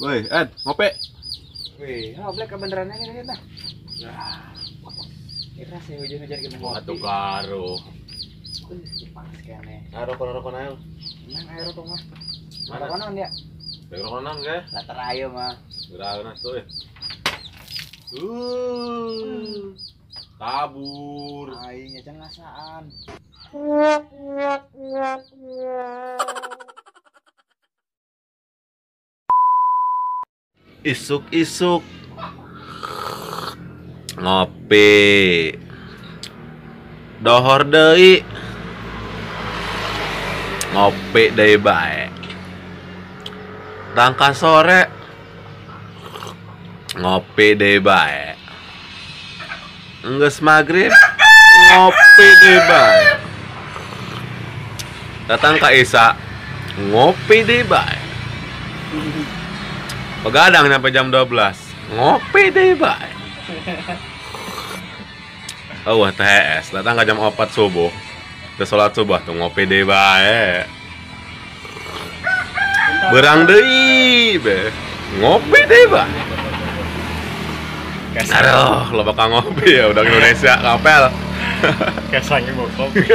Woi, Ed, ngopi. Wih, Black kebenarannya ini nah. Kira sih hujan-hujan kita ngopi. Atuh karo. Panas kayaknya. Karo kono ayo. Nang air tuh mah. Mana? Mana dia? Bego kono ge. Latar ayo mah. Udah tuh. Kabur. Aingnya cengasaan. Isuk-isuk ngopi dohor deui ngopi deui bae rangka sore ngopi deui bae enggeus magrib ngopi deui bae datang ka Isa ngopi deui bae begadang sampai jam 12 ngopi deh bae. Oh THS datang ke jam 4 subuh ke sholat subuh tuh ngopi deh bae. Berang deui be ngopi deh bae. Aduh lo bakal ngopi ya udah Indonesia kapel. Kesannya mau kopi.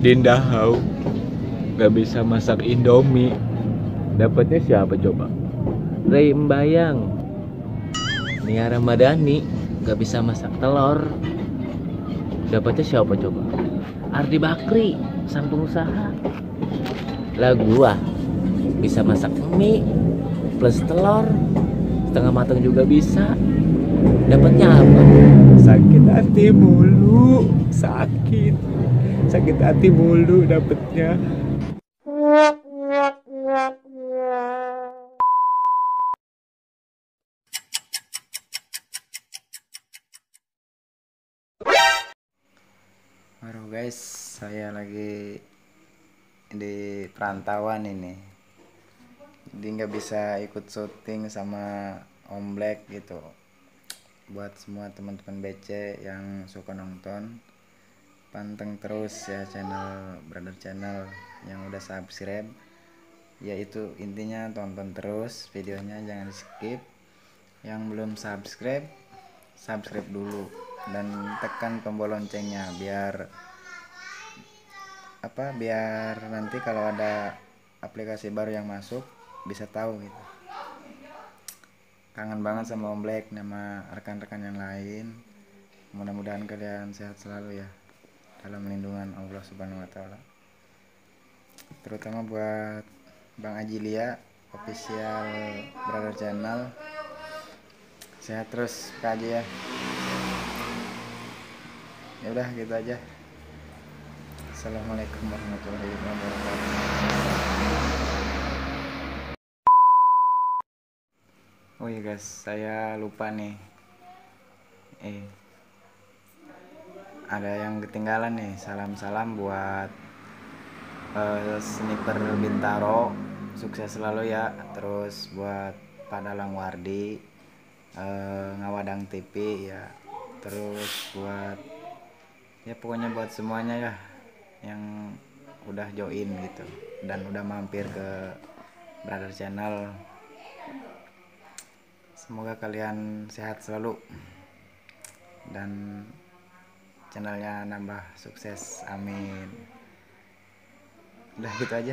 Dinda Hau gak bisa masak Indomie. Dapatnya siapa coba? Ray Mbayang. Nia Ramadhani gak bisa masak telur. Dapatnya siapa coba? Ardi Bakri, sang pengusaha. Lah gua bisa masak mie plus telur setengah matang juga bisa. Dapatnya apa? Sakit hati mulu, sakit hati mulu dapetnya. Baru guys, saya lagi di perantauan ini, jadi nggak bisa ikut syuting sama Om Black gitu. Buat semua teman-teman BC yang suka nonton, panteng terus ya channel Brother Channel yang udah subscribe. Yaitu intinya tonton terus videonya, jangan skip. Yang belum subscribe, subscribe dulu dan tekan tombol loncengnya biar nanti kalau ada aplikasi baru yang masuk bisa tahu gitu. Kangen banget sama Om Black, nama rekan-rekan yang lain. Mudah-mudahan kalian sehat selalu ya dalam lindungan Allah Subhanahu wa taala. Terutama buat Bang Ajilia official Brother Channel. Sehat terus Kak Aji ya. Ya udah gitu aja. Assalamualaikum warahmatullahi wabarakatuh. Oh iya guys, saya lupa nih. Ada yang ketinggalan nih. Salam-salam buat Sniper Bintaro, sukses selalu ya. Terus buat Pak Dalang Wardi, Ngawadang TV ya. Terus buat ya pokoknya buat semuanya ya yang udah join gitu dan udah mampir ke Brother Channel. Semoga kalian sehat selalu dan channelnya nambah sukses, amin. Udah gitu aja.